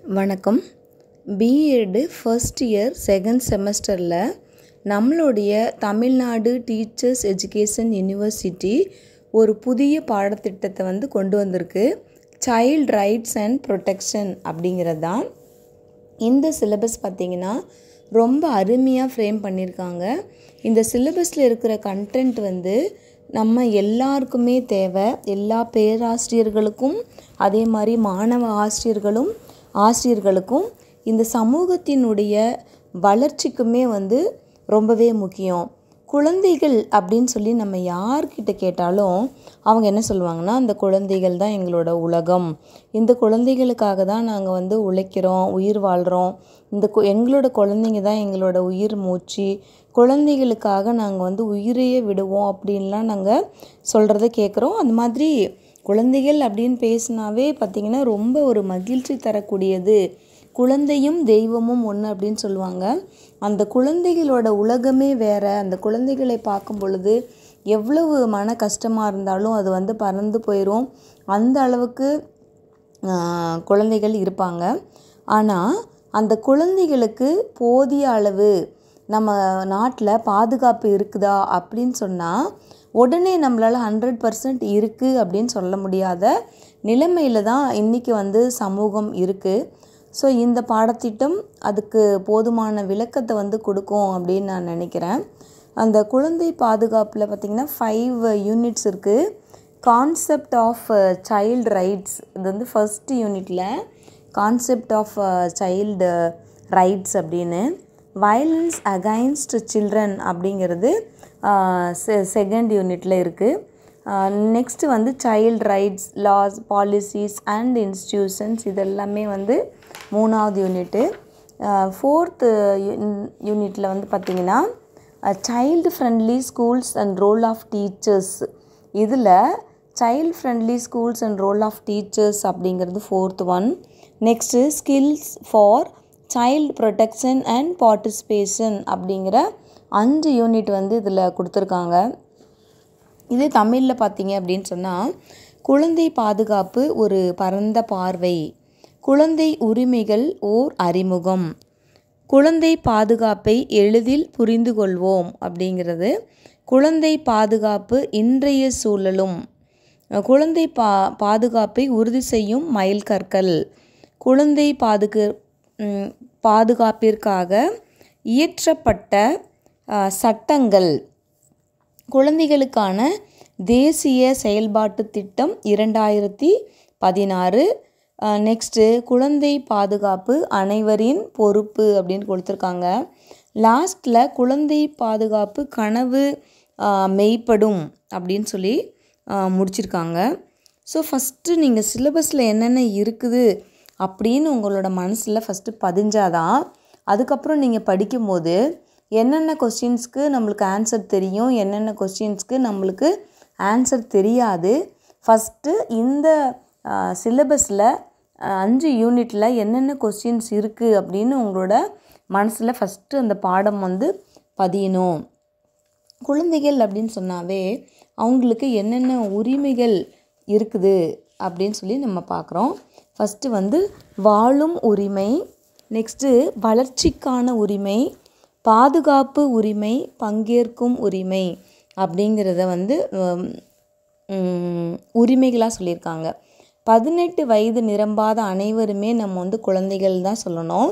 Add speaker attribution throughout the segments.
Speaker 1: வணக்கம். BEd first year second செமஸ்டரில் நம்மளுடைய தமிழ்நாடு டீச்சர்ஸ் எஜுகேஷன் யூனிவர்சிட்டி ஒரு புதிய பாடத்திட்டத்தை கொண்டு வந்திருக்கு. சைல்ட் ரைட்ஸ் அண்ட் ப்ரொடெக்ஷன் அப்படிங்கிறது தான். இந்த சிலபஸ் பார்த்திங்கன்னா ரொம்ப அருமையாக ஃப்ரேம் பண்ணியிருக்காங்க. இந்த சிலபஸில் இருக்கிற கண்டென்ட் நம்ம எல்லாருக்குமே தேவை. எல்லா பேராசிரியர்களுக்கும் அதே மாதிரி மாணவ ஆசிரியர்களுக்கும் இந்த சமூகத்தினுடைய வளர்ச்சிக்குமே ரொம்பவே முக்கியம். குழந்தைகள் அப்படின்னு சொல்லி நம்ம யார்கிட்ட கேட்டாலும் அவங்க என்ன சொல்லுவாங்கன்னா, அந்த குழந்தைகள் தான் எங்களோட உலகம், இந்த குழந்தைகளுக்காக தான் நாங்கள் உழைக்கிறோம், உயிர் வாழ்கிறோம், எங்களோட குழந்தைங்க தான் எங்களோட உயிர் மூச்சு, குழந்தைகளுக்காக நாங்கள் உயிரையே விடுவோம் அப்படின்லாம் நாங்கள் சொல்கிறத கேட்குறோம். அந்த மாதிரி குழந்தைகள் அப்படின்னு பேசினாவே பார்த்திங்கன்னா ரொம்ப ஒரு மகிழ்ச்சி தரக்கூடியது. குழந்தையும் தெய்வமும் ஒன்று அப்படின்னு சொல்லுவாங்க. அந்த குழந்தைகளோட உலகமே வேறு. அந்த குழந்தைகளை பார்க்கும் பொழுது எவ்வளவு மன கஷ்டமாக இருந்தாலும் அது பறந்து போயிடும். அந்த அளவுக்கு குழந்தைகள் இருப்பாங்க. ஆனால் அந்த குழந்தைகளுக்கு போதிய அளவு நம்ம நாட்டில் பாதுகாப்பு இருக்குதா அப்படின்னு சொன்னால் உடனே நம்மளால் 100% இருக்குது அப்படின்னு சொல்ல முடியாத நிலைமையில் தான் இன்றைக்கி சமூகம் இருக்குது. ஸோ இந்த பாடத்திட்டம் அதுக்கு போதுமான விளக்கத்தை கொடுக்கும் அப்படின்னு நான் நினைக்கிறேன். அந்த குழந்தை பாதுகாப்பில் பார்த்திங்கன்னா 5 யூனிட்ஸ் இருக்குது. கான்செப்ட் ஆஃப் சைல்டு ரைட்ஸ், இது ஃபர்ஸ்ட் யூனிட்டில் கான்செப்ட் ஆஃப் சைல்டு ரைட்ஸ் அப்படின்னு. வயலன்ஸ் அகைன்ஸ்ட் சில்ட்ரன் அப்படிங்கிறது செகண்ட் யூனிட்டில் இருக்குது. Next child rights laws policies and institutions இதெல்லாமே மூணாவது யூனிட்டு. ஃபோர்த்து யூனிட்டில் பார்த்திங்கன்னா child friendly schools and role of teachers. இதில் child friendly schools and role of teachers அப்படிங்கிறது fourth one. Next skills for child protection and participation அப்படிங்கிற 5 unit இதில் கொடுத்துருக்காங்க. இது தமிழில் பார்த்திங்க அப்படின்னு சொன்னால் குழந்தை பாதுகாப்பு ஒரு பரந்த பார்வை, குழந்தை உரிமைகள் ஓர் அறிமுகம், குழந்தை பாதுகாப்பை எளிதில் புரிந்து கொள்வோம் அப்படிங்கிறது, குழந்தை பாதுகாப்பு இன்றைய சூழலும், குழந்தை பாதுகாப்பை உறுதி செய்யும் மைல்கற்கள், குழந்தை பாதுகாப்பிற்காக இயற்றப்பட்ட சட்டங்கள், குழந்தைகளுக்கான தேசிய செயல்பாட்டு திட்டம் 2016. நெக்ஸ்ட்டு குழந்தை பாதுகாப்பு அனைவரின் பொறுப்பு அப்படின்னு கொடுத்துருக்காங்க. லாஸ்ட்டில் குழந்தை பாதுகாப்பு கனவு மெய்ப்படும் அப்படின்னு சொல்லி முடிச்சிருக்காங்க. ஸோ ஃபஸ்ட்டு நீங்கள் சிலபஸில் என்னென்ன இருக்குது அப்படின்னு உங்களோட மனசில் ஃபஸ்ட்டு பதிஞ்சாதான் அதுக்கப்புறம் நீங்கள் படிக்கும்போது என்னென்ன கொஸ்டின்ஸ்க்கு நம்மளுக்கு ஆன்சர் தெரியும், என்னென்ன கொஸ்டின்ஸ்க்கு நம்மளுக்கு ஆன்சர் தெரியாது. ஃபஸ்ட்டு இந்த சிலபஸில் 5 யூனிட்டில் என்னென்ன கொஸ்டின்ஸ் இருக்குது அப்படின்னு உங்களோட மனசில் ஃபஸ்ட்டு அந்த பாடம் பதியணும். குழந்தைகள் அப்படின்னு சொன்னாவே அவங்களுக்கு என்னென்ன உரிமைகள் இருக்குது அப்படின்னு சொல்லி நம்ம பார்க்குறோம். ஃபஸ்ட்டு வாழும் உரிமை, நெக்ஸ்ட்டு வளர்ச்சிக்கான உரிமை, பாதுகாப்பு உரிமை, பங்கேற்கும் உரிமை அப்படிங்கிறத உரிமைகளாக சொல்லியிருக்காங்க. 18 வயது நிரம்பாத அனைவருமே நம்ம குழந்தைகள் தான் சொல்லணும்.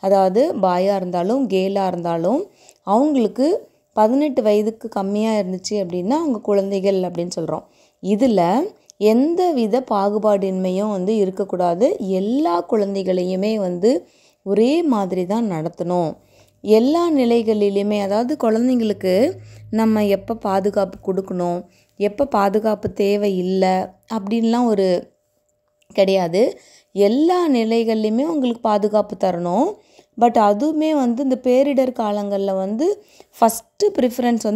Speaker 1: அதாவது பாயாக இருந்தாலும் கேலாக இருந்தாலும் அவங்களுக்கு 18 வயதுக்கு கம்மியாக இருந்துச்சு அப்படின்னா அவங்க குழந்தைகள் அப்படின்னு சொல்கிறோம். இதில் எந்த வித பாகுபாடின்மையும் இருக்கக்கூடாது. எல்லா குழந்தைகளையுமே ஒரே மாதிரி தான் நடத்தணும். எல்லா நிலைகளிலுமே, அதாவது குழந்தைங்களுக்கு நம்ம எப்போ பாதுகாப்பு கொடுக்கணும், எப்போ பாதுகாப்பு தேவை இல்லை அப்படின்லாம் ஒரு கிடையாது. எல்லா நிலைகள்லையுமே உங்களுக்கு பாதுகாப்பு தரணும். பட் அதுவுமே இந்த பேரிடர் காலங்களில் ஃபஸ்ட்டு ப்ரிஃபரன்ஸ்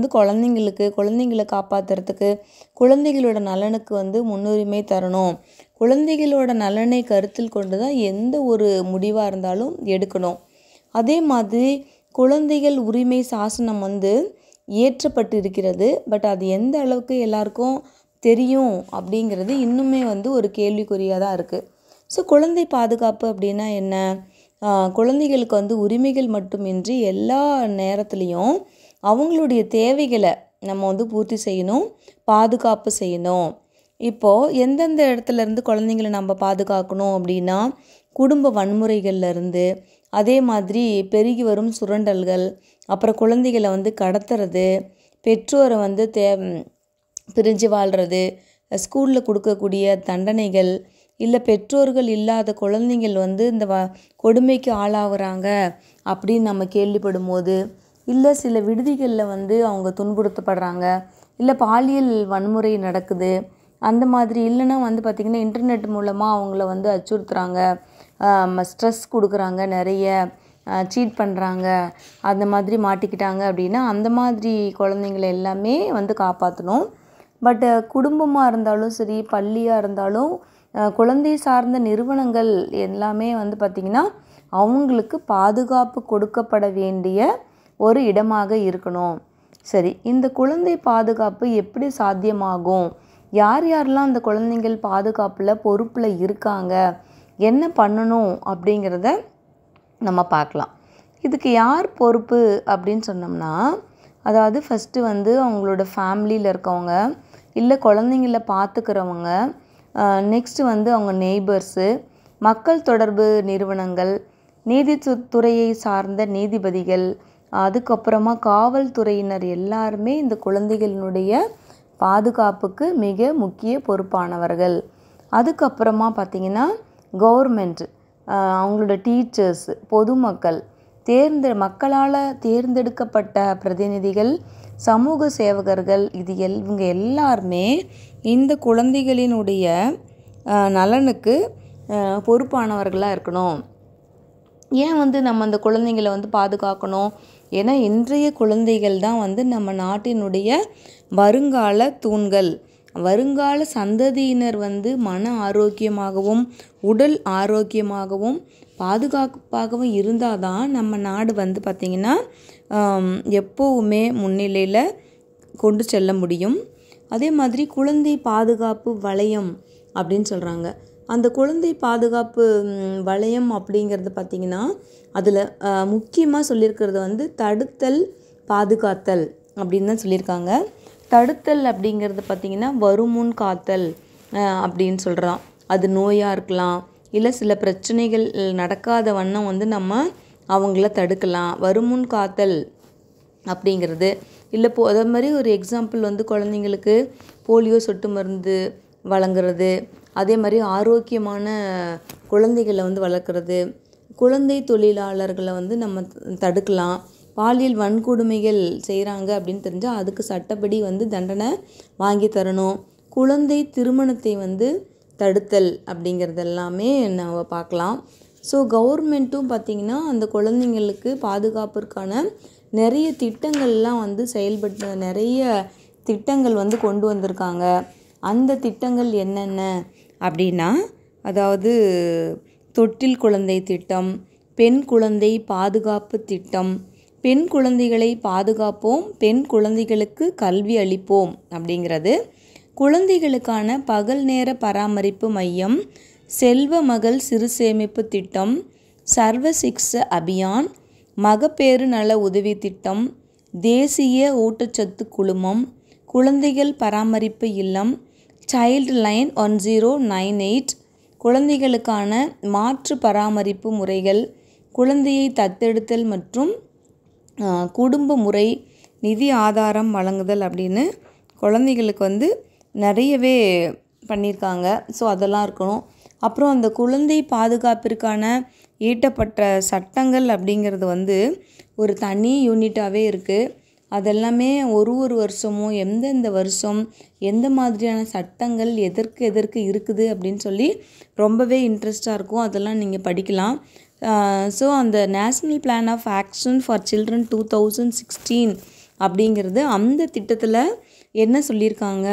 Speaker 1: குழந்தைங்களை காப்பாற்றுறதுக்கு, குழந்தைகளோட நலனுக்கு முன்னுரிமை தரணும். குழந்தைகளோட நலனை கருத்தில் கொண்டு தான் எந்த ஒரு முடிவாக இருந்தாலும் எடுக்கணும். அதே மாதிரி குழந்தைகள் உரிமை சாசனம் இயற்றப்பட்டு இருக்கிறது. பட் அது எந்த அளவுக்கு எல்லாருக்கும் தெரியும் அப்படிங்கிறது இன்னுமே ஒரு கேள்விக்குறியாக தான் இருக்குது. ஸோ குழந்தை பாதுகாப்பு அப்படின்னா என்ன? குழந்தைகளுக்கு வந்து உரிமைகள் மட்டுமின்றி எல்லா நேரத்துலையும் அவங்களுடைய தேவைகளை நம்ம வந்து பூர்த்தி செய்யணும், பாதுகாப்பு செய்யணும். இப்போது எந்தெந்த இடத்துலேருந்து குழந்தைங்களை நம்ம பாதுகாக்கணும் அப்படின்னா, குடும்ப வன்முறைகள்லேருந்து, அதே மாதிரி பெருகி வரும் சுரண்டல்கள், அப்புறம் குழந்தைகளை வந்து கடத்துறது, பெற்றோரை வந்து பிரிஞ்சு வாழ்கிறது, ஸ்கூலில் கொடுக்கக்கூடிய தண்டனைகள், இல்லை பெற்றோர்கள் இல்லாத குழந்தைங்கள் வந்து இந்த கொடுமைக்கு ஆளாகிறாங்க அப்படின்னு நம்ம கேள்விப்படும் போது, இல்லை சில விடுதிகளில் வந்து அவங்க துன்புறுத்தப்படுறாங்க, இல்லை பாலியல் வன்முறை நடக்குது, அந்த மாதிரி இல்லைன்னா வந்து பார்த்திங்கன்னா இன்டர்நெட் மூலமாக அவங்கள வந்து அச்சுறுத்துறாங்க, ஸ்ட்ரெஸ் கொடுக்குறாங்க, நிறைய சீட் பண்ணுறாங்க, அந்த மாதிரி மாட்டிக்கிட்டாங்க அப்படின்னா அந்த மாதிரி குழந்தைங்களை எல்லாமே வந்து காப்பாற்றணும். பட்டு குடும்பமாக இருந்தாலும் சரி, பள்ளியாக இருந்தாலும், குழந்தை சார்ந்த நிறுவனங்கள் எல்லாமே வந்து பார்த்திங்கன்னா அவங்களுக்கு பாதுகாப்பு கொடுக்கப்பட வேண்டிய ஒரு இடமாக இருக்கணும். சரி, இந்த குழந்தை பாதுகாப்பு எப்படி சாத்தியமாகும்? யார் யாரெல்லாம் அந்த குழந்தைங்கள் பாதுகாப்பில் பொறுப்பில் இருக்காங்க, என்ன பண்ணணும் அப்படிங்கிறத நம்ம பார்க்கலாம். இதுக்கு யார் பொறுப்பு அப்படின்னு சொன்னோம்னா, அதாவது ஃபஸ்ட்டு வந்து அவங்களோட ஃபேமிலியில் இருக்கவங்க, இல்லை குழந்தைங்கள பார்த்துக்கிறவங்க, நெக்ஸ்ட்டு வந்து அவங்க நெய்பர்ஸு, மக்கள் தொடர்பு நிறுவனங்கள், நீதித்துறையை சார்ந்த நீதிபதிகள், அதுக்கப்புறமா காவல்துறையினர் எல்லாருமே இந்த குழந்தைகளினுடைய பாதுகாப்புக்கு மிக முக்கிய பொறுப்பானவர்கள். அதுக்கப்புறமா பார்த்திங்கன்னா கவர்மெண்ட், அவங்களோட டீச்சர்ஸ், பொதுமக்கள், மக்களால் தேர்ந்தெடுக்கப்பட்ட பிரதிநிதிகள், சமூக சேவகர்கள், இவங்க எல்லாருமே இந்த குழந்தைகளினுடைய நலனுக்கு பொறுப்பானவர்களாக இருக்கணும். ஏன் வந்து நம்ம அந்த குழந்தைங்களை வந்து பாதுகாக்கணும்? ஏன்னா இன்றைய குழந்தைகள் தான் வந்து நம்ம நாட்டினுடைய வருங்கால தூண்கள். வருங்கால சந்ததியினர் வந்து மன ஆரோக்கியமாகவும் உடல் ஆரோக்கியமாகவும் பாதுகாப்பாகவும் இருந்தால் தான் நம்ம நாடு வந்து பார்த்திங்கன்னா எப்போவுமே முன்னிலையில் கொண்டு செல்ல முடியும். அதே மாதிரி குழந்தை பாதுகாப்பு வளையம் அப்படின்னு சொல்கிறாங்க. அந்த குழந்தை பாதுகாப்பு வளையம் அப்படிங்கிறது பார்த்திங்கன்னா அதில் முக்கியமாக சொல்லியிருக்கிறது வந்து தடுத்தல், பாதுகாத்தல் அப்படின்னு தான் சொல்லியிருக்காங்க. தடுத்தல் அப்படிங்கிறது பார்த்திங்கன்னா வருமுன் காத்தல் அப்படின்னு சொல்கிறோம். அது நோயாக இருக்கலாம், இல்லை சில பிரச்சனைகள் நடக்காத வண்ணம் வந்து நம்ம அவங்கள தடுக்கலாம். வருமுன் காத்தல் அப்படிங்கிறது இல்லை அதே மாதிரி ஒரு எக்ஸாம்பிள் வந்து குழந்தைங்களுக்கு போலியோ சொட்டு மருந்து வழங்குறது, அதே மாதிரி ஆரோக்கியமான குழந்தைகளை வந்து வளர்க்குறது, குழந்தை தொழிலாளர்களை வந்து நம்ம தடுக்கலாம். பாலியல் வன்கொடுமைகள் செய்கிறாங்க அப்படின்னு தெரிஞ்சால் அதுக்கு சட்டப்படி வந்து தண்டனை வாங்கி தரணும். குழந்தை திருமணத்தை வந்து தடுத்தல் அப்படிங்கிறது எல்லாமே நம்ம பார்க்கலாம். ஸோ கவர்மெண்ட்டும் பார்த்திங்கன்னா அந்த குழந்தைங்களுக்கு பாதுகாப்பிற்கான நிறைய திட்டங்கள்லாம் வந்து நிறைய திட்டங்கள் வந்து கொண்டு வந்திருக்காங்க. அந்த திட்டங்கள் என்னென்ன அப்படின்னா, அதாவது தொட்டில் குழந்தை திட்டம், பெண் குழந்தை பாதுகாப்பு திட்டம், பெண் குழந்தைகளை பாதுகாப்போம், பெண் குழந்தைகளுக்கு கல்வி அளிப்போம் அப்படிங்கிறது, குழந்தைகளுக்கான பகல் நேர பராமரிப்பு மையம், செல்வ மகள் சிறு சேமிப்பு திட்டம், சர்வ சிக்ஷ அபியான், மகப்பேறு நல உதவி திட்டம், தேசிய ஊட்டச்சத்து குழுமம், குழந்தைகள் பராமரிப்பு இல்லம், சைல்டு லைன் 1098, குழந்தைகளுக்கான மாற்று பராமரிப்பு முறைகள், குழந்தையை தத்தெடுத்தல் மற்றும் குடும்ப முறை, நிதி ஆதாரம் வழங்குதல் அப்படின்னு குழந்தைகளுக்கு வந்து நிறையவே பண்ணியிருக்காங்க. ஸோ அதெல்லாம் இருக்கணும். அப்புறம் அந்த குழந்தை பாதுகாப்பிற்கான ஈட்டப்பட்ட சட்டங்கள் அப்படிங்கிறது வந்து ஒரு தனி யூனிட்டாகவே இருக்குது. அதெல்லாமே ஒரு வருஷமும் எந்தெந்த வருஷம் எந்த மாதிரியான சட்டங்கள் எதற்கு இருக்குது அப்படின்னு சொல்லி ரொம்பவே இன்ட்ரெஸ்டாக இருக்கும். அதெல்லாம் நீங்கள் படிக்கலாம். ஸோ அந்த national plan of action for children 2016 அப்படிங்கிறது அந்த திட்டத்தில் என்ன சொல்லியிருக்காங்க,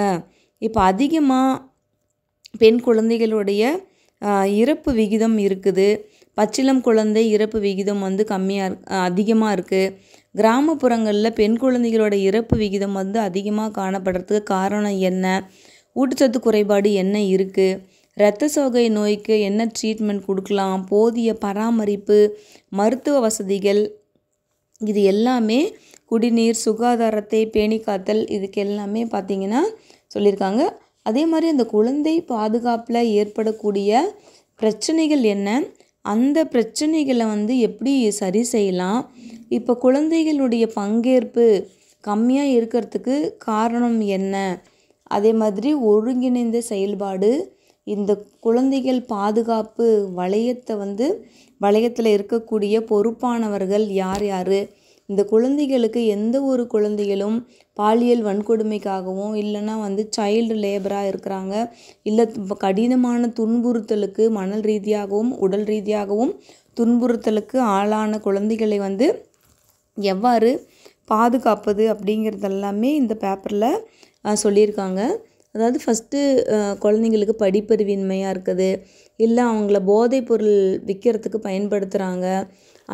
Speaker 1: இப்போ அதிகமாக பெண் குழந்தைகளுடைய இறப்பு விகிதம் இருக்குது. பச்சிளம் குழந்தை இறப்பு விகிதம் வந்து அதிகமாக இருக்குது. கிராமப்புறங்களில் பெண் குழந்தைகளோட இறப்பு விகிதம் வந்து அதிகமாக காணப்படுறதுக்கு காரணம் என்ன, ஊட்டச்சத்து குறைபாடு என்ன இருக்குது, இரத்த சோகை நோய்க்கு என்ன ட்ரீட்மெண்ட் கொடுக்கலாம், போதிய பராமரிப்பு, மருத்துவ வசதிகள், இது எல்லாமே குடிநீர், சுகாதாரத்தை பேணி காத்தல், இதுக்கு எல்லாமே பார்த்திங்கன்னா சொல்லியிருக்காங்க. அதே மாதிரி அந்த குழந்தை பாதுகாப்பில் ஏற்படக்கூடிய பிரச்சனைகள் என்ன, அந்த பிரச்சனைகளை வந்து எப்படி சரி செய்யலாம், இப்போ குழந்தைகளுடைய பங்கேற்பு கம்மியாக இருக்கிறதுக்கு காரணம் என்ன, அதே மாதிரி ஒருங்கிணைந்த செயல்பாடு, இந்த குழந்தைகள் பாதுகாப்பு வளையத்தில் இருக்கக்கூடிய பொறுப்பானவர்கள் யார் யார், இந்த குழந்தைகளுக்கு எந்த ஒரு குழந்தைகளும் பாலியல் வன்கொடுமைக்காகவும் இல்லைன்னா வந்து சைல்டு லேபராக இருக்கிறாங்க, இல்லை கடினமான துன்புறுத்தலுக்கு மனல் ரீதியாகவும் உடல் ரீதியாகவும் துன்புறுத்தலுக்கு ஆளான குழந்தைகளை வந்து எவ்வாறு பாதுகாப்பது அப்படிங்கிறதெல்லாமே இந்த பேப்பரில் சொல்லியிருக்காங்க. அதாவது ஃபஸ்ட்டு குழந்தைங்களுக்கு படிப்பறிவின்மையாக இருக்குது, இல்லை அவங்கள போதைப் பொருள் விற்கிறதுக்கு பயன்படுத்துகிறாங்க,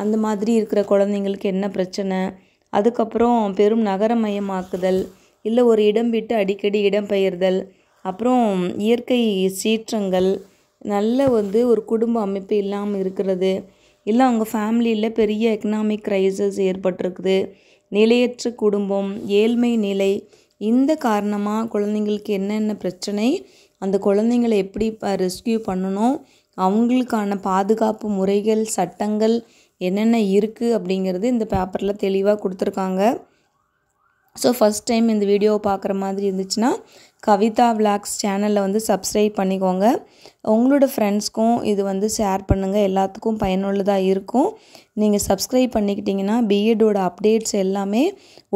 Speaker 1: அந்த மாதிரி இருக்கிற குழந்தைங்களுக்கு என்ன பிரச்சனை, அதுக்கப்புறம் பெரும் நகரமயமாக்குதல், இல்லை ஒரு இடம் விட்டு அடிக்கடி இடம்பெயர்தல், அப்புறம் இயற்கை சீற்றங்கள், நல்ல வந்து ஒரு குடும்ப அமைப்பு இல்லாமல் இருக்கிறது, இல்லை அவங்க ஃபேமிலியில் பெரிய எக்கனாமிக் க்ரைசிஸ் ஏற்பட்டிருக்குது, நிலையற்ற குடும்பம், ஏழ்மை நிலை, இந்த காரணமாக குழந்தைங்களுக்கு என்னென்ன பிரச்சனை, அந்த குழந்தைங்களை எப்படி ரெஸ்க்யூ பண்ணணும், அவங்களுக்கான பாதுகாப்பு முறைகள், சட்டங்கள் என்னென்ன இருக்குது அப்படிங்கிறது இந்த பேப்பரில் தெளிவாக கொடுத்துருக்காங்க. ஸோ ஃபஸ்ட் டைம் இந்த வீடியோவை பார்க்குற மாதிரி இருந்துச்சுன்னா கவிதா விளாக்ஸ் சேனலில் வந்து சப்ஸ்கிரைப் பண்ணிக்கோங்க. உங்களோட ஃப்ரெண்ட்ஸ்க்கும் இது வந்து ஷேர் பண்ணுங்கள், எல்லாத்துக்கும் பயனுள்ளதாக இருக்கும். நீங்கள் சப்ஸ்கிரைப் பண்ணிக்கிட்டிங்கன்னா பிஎட்டோட அப்டேட்ஸ் எல்லாமே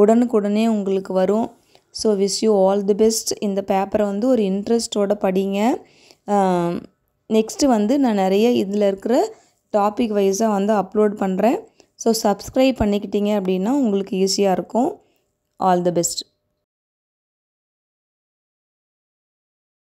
Speaker 1: உடனுக்குடனே உங்களுக்கு வரும். So wish you all the best. இந்த பேப்பரை வந்து ஒரு இன்ட்ரெஸ்ட்டோடு படிங்க. நெக்ஸ்ட்டு வந்து நான் நிறைய இதில் இருக்கிற டாபிக் வைஸாக வந்து அப்லோட் பண்ணுறேன். ஸோ சப்ஸ்கிரைப் பண்ணிக்கிட்டீங்க அப்படின்னா உங்களுக்கு ஈஸியாக இருக்கும். All the best.